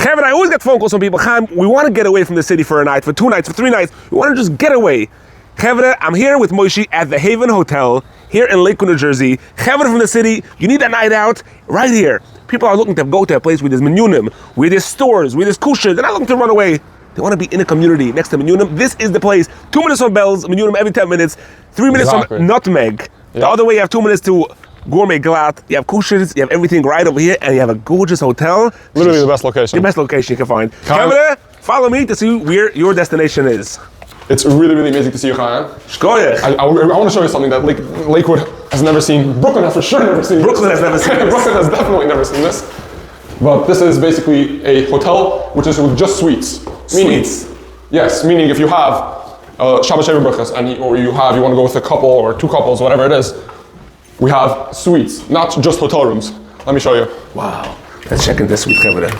Kevin, I always get phone calls from people. Chaim, we want to get away from the city for a night, for 2 nights, for 3 nights. We want to just get away. Kevin, I'm here with Moshe at the Haven Hotel here in Lakewood, New Jersey. Kevin from the city, you need a night out right here. People are looking to go to a place where there's menunim, where there's stores, where there's kosher. They're not looking to run away. They want to be in a community next to menunim. This is the place. 2 minutes from Bells, menunim every 10 minutes. 3 minutes from Nutmeg. Yeah. The other way, you have 2 minutes to Gourmet Glatt. You have koshers, you have everything right over here, and you have a gorgeous hotel. Literally the best location. The best location you can find. Kevin, follow me to see where your destination is. It's really, really amazing to see you, Chaim. I want to show you something that Lakewood has never seen. Brooklyn has for sure never seen. Brooklyn has never seen this. Brooklyn has definitely never seen this. But this is basically a hotel which is with just suites. Meaning if you have Shabbos sheva brachos and you want to go with a couple or 2 couples, whatever it is, we have suites, not just hotel rooms. Let me show you. Wow. Let's check in this suite, Kevin.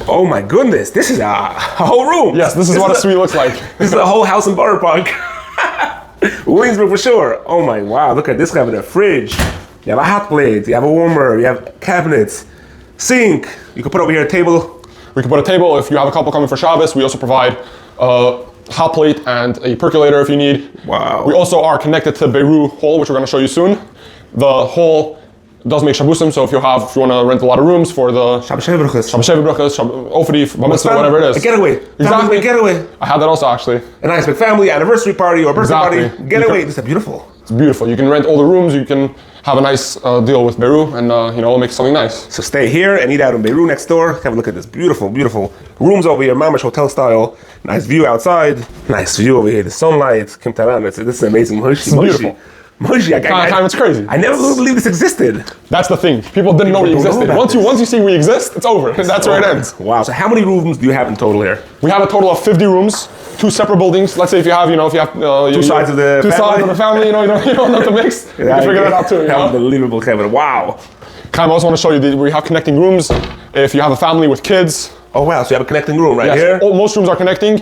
Oh my goodness, this is a whole room. Yes, this is what a suite looks like. This is a whole house in Borough Park. Williamsburg for sure. Oh my, wow, look at this cabinet. Fridge, you have a hot plate, you have a warmer, you have cabinets, sink. You can put over here a table. We can put a table if you have a couple coming for Shabbos. We also provide a hot plate and a percolator if you need. Wow. We also are connected to Beru Hall, which we're going to show you soon. The hall does make Shabbosim, so if you want to rent a lot of rooms for the Shabbos sheva brachos, Ofri, Bar Mitzvah, whatever it is. A getaway. Exactly. A getaway. I had that also actually. A nice big family anniversary party or birthday party. Getaway. This is beautiful. It's beautiful. You can rent all the rooms. You can have a nice deal with Beru, and we'll make something nice. So stay here and eat out in Beru next door. Have a look at this beautiful, beautiful rooms over here, mamish hotel style. Nice view outside. Nice view over here. The sunlight. Kim Taran. This is amazing. It's beautiful. Moshe, it's crazy. I never believed this existed. That's the thing. People didn't know we existed. Once you see we exist, it's over. That's where it ends. Wow. So how many rooms do you have in total here? We have a total of 50 rooms, 2 separate buildings. Let's say if you have, two sides of the family, you don't know the mix. You can figure that out too. Unbelievable, Kevin. Wow. I also want to show you that we have connecting rooms. If you have a family with kids. Oh wow. So you have a connecting room right here. Most rooms are connecting.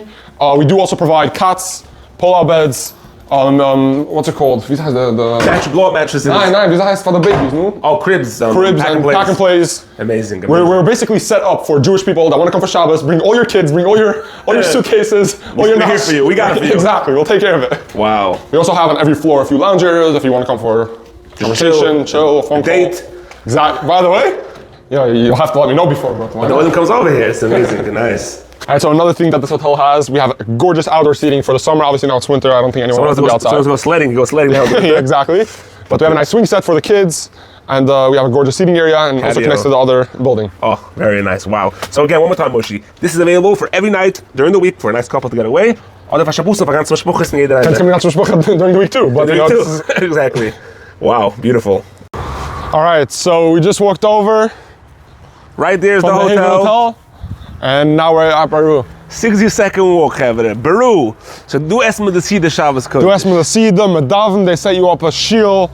We do also provide cots, pull-out beds. What's it called? These has the blow-up mattresses. Nein, these has for the babies, no? Oh, cribs. Cribs and pack and plays. Amazing. We're basically set up for Jewish people that want to come for Shabbos. Bring all your kids, bring all your suitcases, all your We're here for you. We got it for you. Exactly. We'll take care of it. Wow. We also have on every floor a few lounge areas if you want to come for conversation, chill, phone date. Exactly. By the way, you'll have to let me know before. But the weather comes over here. It's amazing. Nice. All right, so another thing that this hotel has, we have gorgeous outdoor seating for the summer. Obviously now it's winter, I don't think anyone wants to be outside. Someone's go sledding. Yeah, exactly. But we have a nice swing set for the kids, and we have a gorgeous seating area, and also connects to the other building. Oh, very nice, wow. So again, one more time, Moshe. This is available for every night during the week for a nice couple to get away. During the week too. But Exactly. Wow, beautiful. All right, so we just walked over. Right there's the Haven Hotel. And now we're at Beru. 60-second walk, Kevin. Beru. So do ask me to see the Shabbos code. Do ask me to see them, Medavin, they set you up a shield.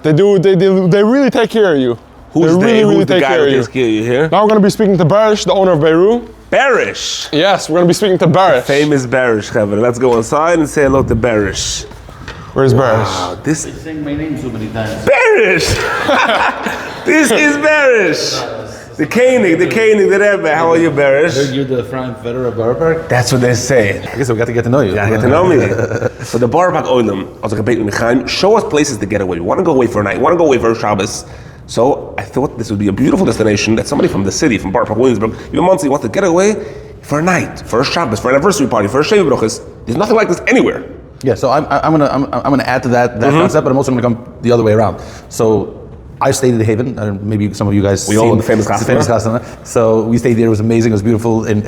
They really take care of you. Who's the guy who takes care of you here? Now we're going to be speaking to Berish, the owner of Beru. Berish? Yes, we're going to be speaking to Berish. Famous Berish, Kevin. Let's go inside and say hello to Berish. Where's Berish? Wow, They saying my name so many times. Berish! This is Berish! The Koenig, the Rebbe. How are you, Berish? I heard you're the Frank Federer Borough Park. That's what they say. I guess we got to get to know you. Yeah, get to know me. So the Borough Park Oilem, I was like a beit Michaim, show us places to get away. We want to go away for a night. We want to go away for Shabbos. So I thought this would be a beautiful destination that somebody from the city, from Borough Park, Williamsburg, even Muncie, wants to get away for a night, for a Shabbos, for an anniversary party, for a sheva brachos. There's nothing like this anywhere. Yeah, so I'm gonna add to that concept, but I'm also gonna come the other way around. So I stayed at the Haven. Maybe some of you guys. We all in the famous Casa. So we stayed there. It was amazing. It was beautiful. And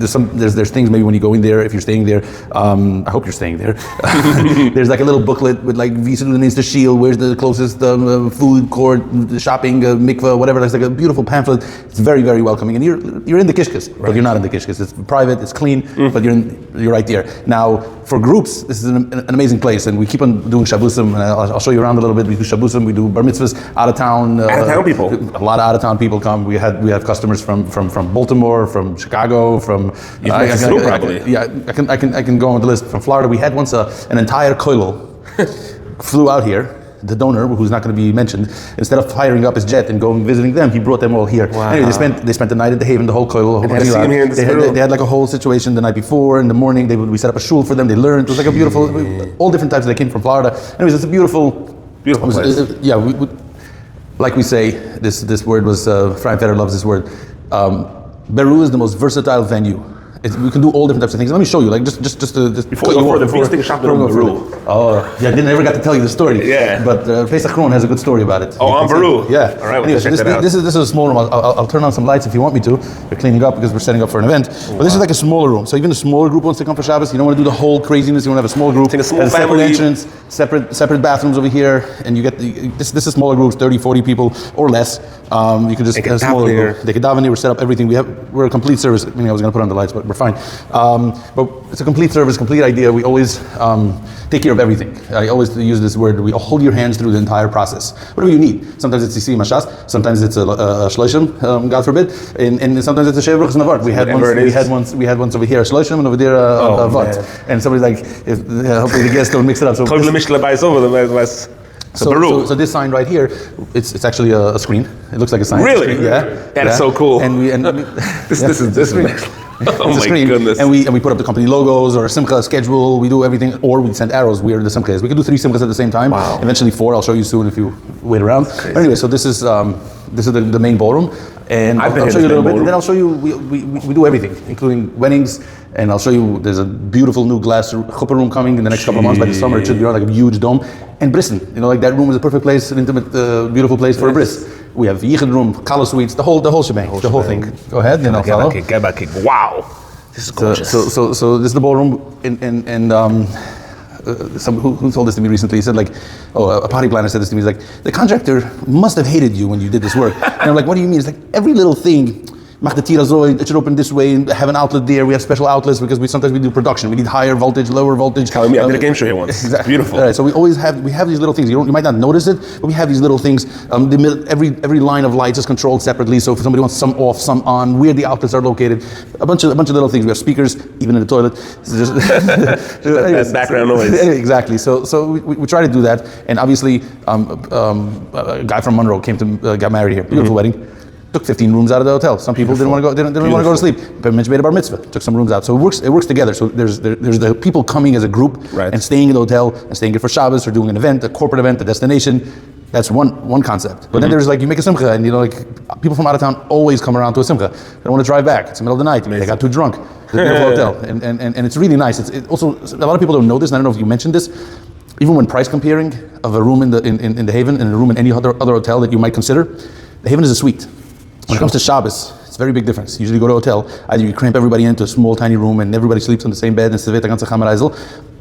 there's things maybe when you go in there, if you're staying there. I hope you're staying there. There's like a little booklet with like Visa needs the shield. Where's the closest food court, shopping, mikveh, whatever. There's like a beautiful pamphlet. It's very, very welcoming. And you're in the kishkas, but you're not in the kishkas. It's private. It's clean, but you're right there. Now for groups, this is an amazing place, and we keep on doing Shabbosim. And I'll show you around a little bit. We do Shabbosim. We do bar mitzvahs. Out of town people. A lot of out of town people come. We have customers from Baltimore, from Chicago, from. Probably. I can go on the list. From Florida, we had once an entire kollel flew out here. the donor, who's not going to be mentioned, instead of firing up his jet and going visiting them, he brought them all here. Wow. Anyway, they spent the night at the Haven, the whole koil. They They had like a whole situation the night before. In the morning, we set up a shul for them. They learned. It was like a beautiful, all different types. They came from Florida. Anyways, it's a beautiful place. Like we say, this word was, Frank Fetter loves this word. Beru is the most versatile venue. We can do all different types of things. Let me show you, like just before you go further, please take a shot in Beru. Oh, yeah, I never got to tell you the story. Yeah. But Pesach Ron has a good story about it. Oh, on Beru. Yeah. All right, anyway, so this is a small room. I'll turn on some lights if you want me to. We're cleaning up because we're setting up for an event. But this is like a smaller room. So even a smaller group wants to come for Shabbos. You don't want to do the whole craziness. You want to have a small group. Take a small separate family. entrance, separate bathrooms over here, and you get this is smaller groups, 30, 40 people or less. You can just have a smaller group. They can daven here. We set up everything. We're a complete service. I mean, I was going to put on the lights, but we're fine. But it's a complete service, complete idea. We always take care of everything. I always use this word. We hold your hands through the entire process. Whatever you need. Sometimes it's heimish, sometimes it's a shloshim, God forbid, and sometimes it's a sheva brachos navar. We had once over here a shloshim and over there a vot. And somebody's like, hopefully the guests don't mix it up. So this sign right here, it's actually a screen. It looks like a sign. Really? Yeah. That is so cool. This is oh my goodness. And we put up the company logos or a simcha schedule. We do everything, or we send arrows where the simcha is. We can do 3 simchas at the same time. Wow. Eventually 4. I'll show you soon if you wait around. But anyway, so this is the main ballroom, and I'll show you a little bit. And then I'll show you we do everything, including weddings. And I'll show you, there's a beautiful new glass chuppah room coming in the next couple of months. By the summer, it should be like a huge dome. And brissen, like that room is a perfect place, an intimate, beautiful place for a bris. We have yichud room, kala suites, the whole shebang, the whole thing. Go ahead, I'll follow. Wow, this is gorgeous. So this is the ballroom, and who told this to me recently? He said a party planner said this to me. He's like, the contractor must have hated you when you did this work. And I'm like, what do you mean? It's like every little thing. It should open this way and have an outlet there. We have special outlets because sometimes we do production. We need higher voltage, lower voltage. Telling me I did a game show here once. Exactly. Beautiful. All right, so we have these little things. You might not notice it, but we have these little things. Every line of lights is controlled separately. So if somebody wants some off, some on, where the outlets are located, a bunch of little things. We have speakers, even in the toilet. That's background noise. Exactly. So we try to do that. And obviously, a guy from Monroe got married here. Beautiful wedding. Took 15 rooms out of the hotel. Some people didn't want to go to sleep. But made a bar mitzvah. Took some rooms out. So it works together. So there's the people coming as a group and staying in the hotel and staying here for Shabbos or doing an event, a corporate event, a destination. That's one concept. But then there's you make a simcha and people from out of town always come around to a simcha. They don't want to drive back. It's the middle of the night. Amazing. They got too drunk. It's a beautiful hotel. And it's really nice. It also, a lot of people don't know this, and I don't know if you mentioned this. Even when price comparing of a room in the Haven and a room in any other hotel that you might consider, the Haven is a suite. When it comes to Shabbos, it's a very big difference. You usually go to a hotel, either you cramp everybody into a small, tiny room and everybody sleeps on the same bed,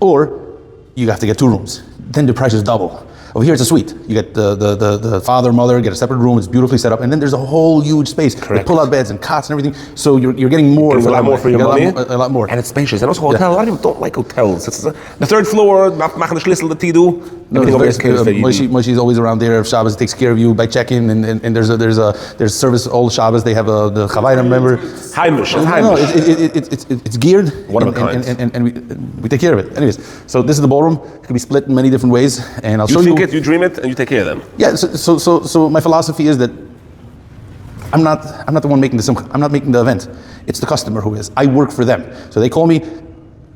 or you have to get 2 rooms. Then the price is double. Over here it's a suite. You get the father, mother, get a separate room, it's beautifully set up, and then there's a whole huge space with pull-out beds and cots and everything, so you're getting more. A lot more for your money. A lot more. And it's spacious. And also hotel, a lot of people don't like hotels. It's the 3rd floor, machen the schlüssel, the tidu. Moshe is always around there. If Shabbos, takes care of you by check-in, and there's service all Shabbos. They have the chavayim, remember? Heimish. No, it's geared. One of a kind. And we take care of it. Anyways, so this is the ballroom. It can be split in many different ways, and I'll show you. You dream it, and you take care of them. Yeah. So my philosophy is that I'm not the one making the simcha. I'm not making the event. It's the customer who is. I work for them. So they call me.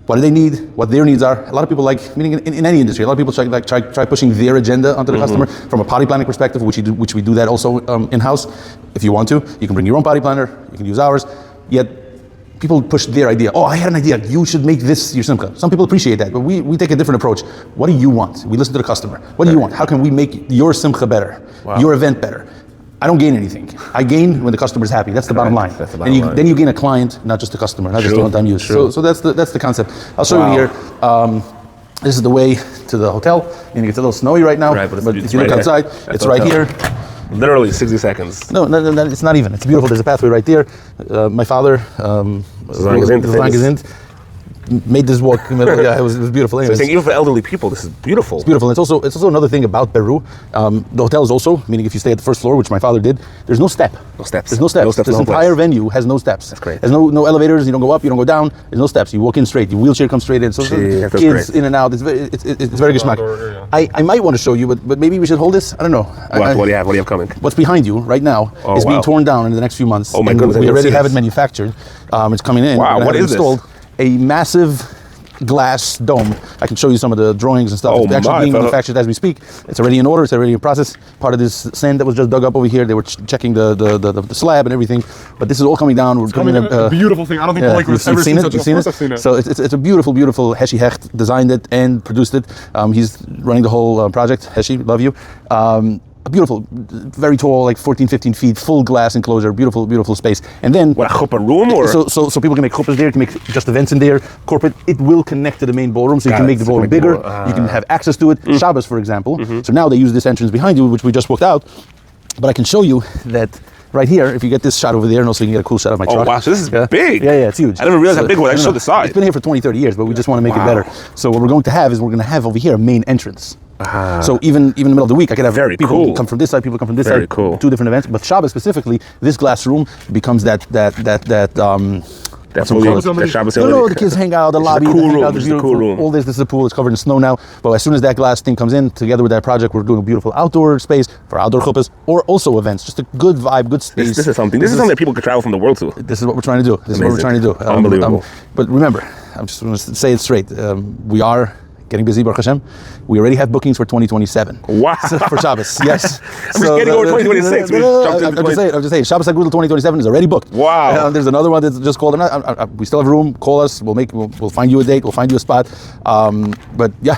What do they need? What their needs are? A lot of people meaning in any industry, a lot of people try pushing their agenda onto the customer from a party planning perspective, which we do that also in-house. If you want to, you can bring your own party planner. You can use ours. Yet people push their idea. Oh, I had an idea. You should make this your simcha. Some people appreciate that, but we take a different approach. What do you want? We listen to the customer. What do you want? How can we make your simcha better? Wow. Your event better? I don't gain anything. I gain when the customer's happy. That's the bottom line. That's the bottom line. Then you gain a client, not just a customer, not just a one-time use. So that's the concept. I'll show you here. This is the way to the hotel. It's a little snowy right now, but if you look outside, it's right here. Literally 60 seconds. No, it's not even. It's beautiful. There's a pathway right there. My father, made this walk. Yeah, it was beautiful. So Anyways. I think even for elderly people, this is beautiful. It's beautiful. It's also another thing about Beru. The hotel is also, meaning if you stay at the first floor, which my father did, there's no step. No steps. There's no steps. No steps. This entire venue has no steps. That's great. There's no elevators. You don't go up. You don't go down. There's no steps. You walk in straight. Your wheelchair comes straight in. So That's kids great. in and out. It's very good smack. I might want to show you, but maybe we should hold this. I don't know. What do you have? What do you have coming? What's behind you right now is being torn down in the next few months. Oh my and goodness, I we didn't already see have this. it manufactured. It's coming in. Wow, We're gonna what have it is this? installed. A massive glass dome. I can show you some of the drawings and stuff. Oh It's actually my, being manufactured as we speak. It's already in order. It's already in process. Part of this sand that was just dug up over here. They were checking the slab and everything. But this is all coming down. We're putting a beautiful thing. I don't think Lakewood's ever seen such. Of course I've seen it. So it's a beautiful Heshi Hecht designed it and produced it. He's running the whole project. Heshi, love you. A beautiful, very tall, like 14, 15 feet, full glass enclosure, beautiful space. And then What, a chuppah room or? so people can make chuppahs there, can make just events in there, corporate. It will connect to the main ballroom, so you Got can it. make the So ballroom make the bigger. ball- You can have access to it. Shabbos, for example. So now they use this entrance behind you, which we just walked out. But I can show you that right here, if you get this shot over there, and also you can get a cool shot of my Oh truck. wow, so this is Yeah. big. Yeah, it's huge. I didn't realize how So- big it was. I no, just no. showed the side. It's been here for 20, 30 years, but we just want to make it Wow. better. So what we're going to have is we're going to have over here a main entrance. So even in the middle of the week, I could have Very people cool. come from this side, people come from this Very side. cool. Two different events. But Shabbos specifically, this glass room becomes That's what's what it we called? the Shabbos No, facility. the kids hang out, the This is lobby, a cool they hang room. out, This it's is a cool beautiful. room. All this is a pool, it's covered in snow now. But as soon as that glass thing comes in, together with that project, we're doing a beautiful outdoor space for outdoor chuppahs or also events. Just a good vibe, good space. This is something. This is something that people could travel from the world to. This is what we're trying to do. This is what we're trying to do. Unbelievable. But remember, I'm just going to say it straight. We are getting busy, Baruch Hashem. We already have bookings for 2027. Wow. For Shabbos, yes. I'm just getting over 2026. We jumped into I'm just saying, Shabbos Agudal 2027 is already booked. Wow. There's another one that's just called. We still have room. Call us. We'll find you a date. We'll find you a spot. But yeah,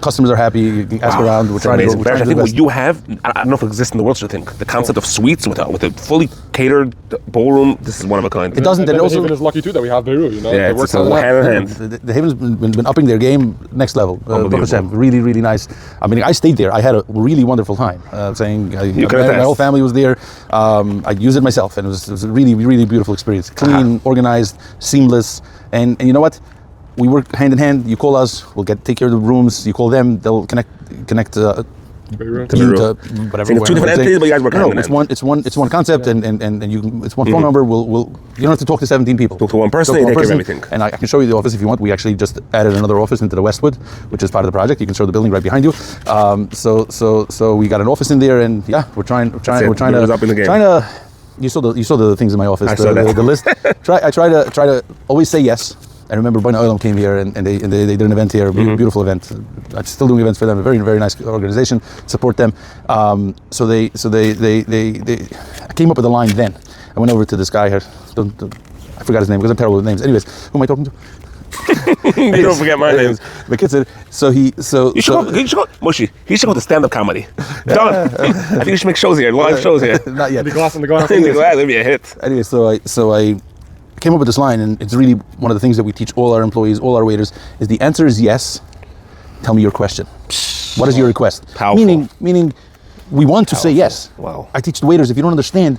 customers are happy. You can ask around. We're trying to amazing. do I the think what best. you have, I don't know if it exists in the world, I think. The concept of suites with a fully catered ballroom, this is one of a kind. It doesn't. And And also, Haven is lucky too that we have Beru. You know, Yeah, it works it's a hand in hand. hand in hand. The Haven's been upping their game next level. Baruch Hashem. Really nice. I mean, I stayed there. I had a really wonderful time. My whole family was there. I used it myself, and it was a really beautiful experience. Clean, organized, seamless, and you know what? We work hand in hand. You call us, we'll take care of the rooms. You call them, they'll connect. Beru. You to whatever. So it's two different entities, but you guys work hand in it's hand. it's one concept, and it's one phone number. You don't have to talk to 17 people. Talk to one person, Talk they to take one care of person, everything. And I can show you the office if you want. We actually just added another office into the Westwood, which is part of the project. You can show the building right behind you. So we got an office in there, and yeah, we're trying Beru's up in the game. You saw the things in my office. I saw that. The list. I try to always say yes. I remember Bina Olam came here and they did an event here, a beautiful event. I'm still doing events for them. A very nice organization. Support them. So they I came up with a line then. I went over to this guy here. I forgot his name because I'm terrible with names. Anyways, who am I talking to? You don't forget my names. The kid said. You should go, Moshe, he should go to stand-up comedy. Done. I think you should make shows here, live shows here. Not yet. The glass on the glass. That'd be a hit. Anyway, so I came up with this line, and it's really one of the things that we teach all our employees, all our waiters, is the answer is yes. Tell me your question. What is your request? Powerful. Meaning, we want to say yes. Wow. I teach the waiters, if you don't understand,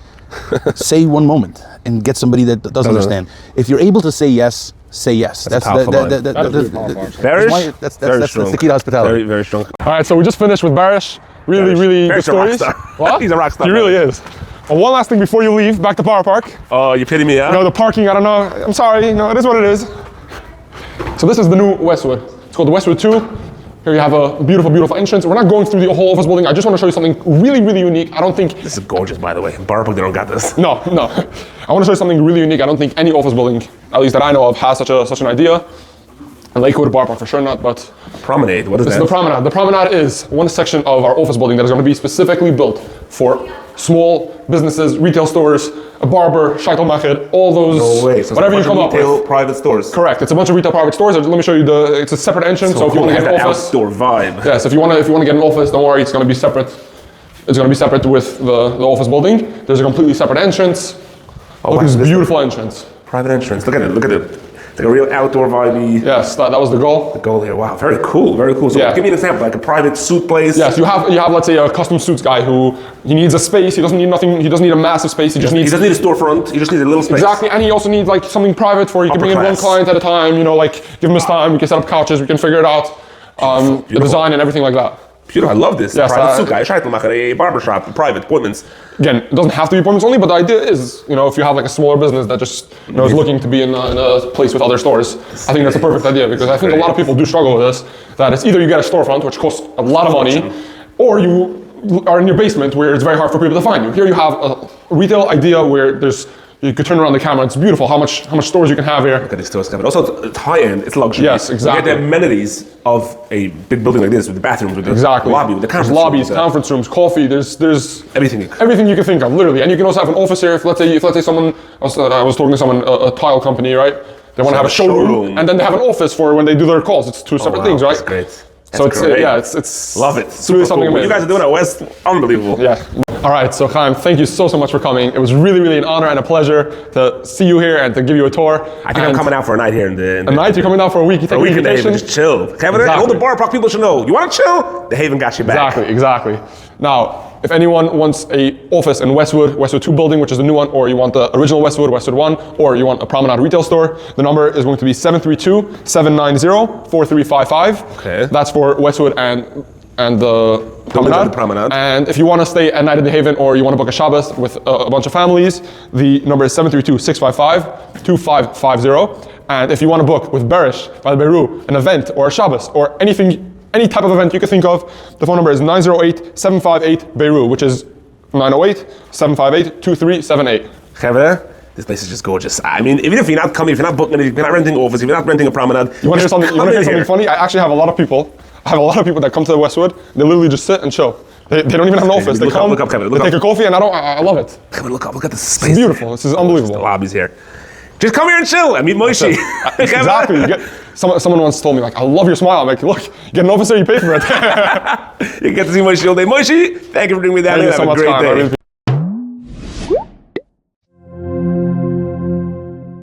say one moment and get somebody that does understand. If you're able to say yes, say yes. That's the key to hospitality. Very strong. All right, so we just finished with Berish. Really good Bear's a rock stories. star. What? He's a rock star. He really is. Well, one last thing before you leave, back to Power Park. Oh, you pity me, huh? You know, the parking, I don't know. I'm sorry, it is what it is. So this is the new Westwood. It's called the Westwood 2. Here you have a beautiful entrance. We're not going through the whole office building. I just want to show you something really unique. I don't think... This is gorgeous, by the way. Ballroom, they don't got this. No. I want to show you something really unique. I don't think any office building, at least that I know of, has such an idea. And Lakewood Bar Park for sure not, but... Promenade, what is This that? is the promenade. The promenade is one section of our office building that is going to be specifically built for small businesses, retail stores, a barber, shaitel all those, No way. So whatever you come up retail, with. private stores. Correct. It's a bunch of retail private stores. Let me show you it's a separate entrance. So if you want to get an office, outdoor vibe. yes. If you want to get an office, don't worry. It's going to be separate. It's going to be separate with the office building. There's a completely separate entrance. Look at this beautiful entrance. Private entrance. Look at it. It's like a real outdoor vibey. Yes, that was the goal. The goal here. Wow, very cool, very cool. So give me an example, like a private suit place. Yes, you have let's say a custom suits guy who he needs a space. He doesn't need nothing. He doesn't need a massive space. He doesn't need a storefront. He just needs a little space. Exactly, and he also needs like something private for you can bring in one client at a time. You know, like give him his time. We can set up couches. We can figure it out. The design and everything like that. Beautiful, I love this. Yes, private suit guy, a barbershop, private appointments. Again, it doesn't have to be appointments only, but the idea is, if you have like a smaller business that just is looking to be in a place with other stores, I think that's a perfect idea because I think a lot of people do struggle with this. That it's either you get a storefront, which costs a lot of money, or you are in your basement where it's very hard for people to find you. Here you have a retail idea where you could turn around the camera. It's beautiful how much stores you can have here. Look at these stores, but also it's high end. It's luxury. Yes, exactly. You get the amenities of a big building like this with the bathrooms, with the lobby, with the conference lobbies, conference rooms, coffee. There's everything you can think of, literally. And you can also have an office here. If let's say someone, I was talking to someone, a tile company, right? They want to have a showroom, and then they have an office for when they do their calls. It's two separate things, right? That's great. It's love it. It's really something cool. What amazing. you guys are doing at West, unbelievable. Yeah. All right, so Chaim, thank you so much for coming. It was really, really an honor and a pleasure to see you here and to give you a tour. I think I'm coming out for a night here. A night? You're coming out for a week? You take a week in the Haven, just chill. Kevin, all the bar park people should know. You want to chill? The Haven got you back. Exactly. Now, if anyone wants a office in Westwood 2 building, which is the new one, or you want the original Westwood 1, or you want a Promenade retail store, the number is going to be 732-790-4355. Okay. That's for Westwood and the Promenade. And if you want to stay a night in the Haven or you want to book a Shabbos with a bunch of families, the number is 732-655-2550. And if you want to book with Berish by the Beru, an event or a Shabbos or any type of event you can think of, the phone number is 908-758-BERU, which is 908-758-2378. Kevin, this place is just gorgeous. I mean, even if you're not coming, if you're not booking, if you're not renting office, if you're not renting a Promenade. You want to hear something funny? I actually have a lot of people. that come to the Westwood. They literally just sit and chill. They don't even have an office. They come, they take a coffee, and I love it. Kevin, look at this space. It's beautiful. This is unbelievable. The lobby's here. Just come here and chill and meet Moshe. Exactly. Someone once told me, like, I love your smile. I'm like, look, you get an office there, you pay for it. You get to see Moshe all day. Moshe, thank you for bringing me down. Thank you so much, Have a great day.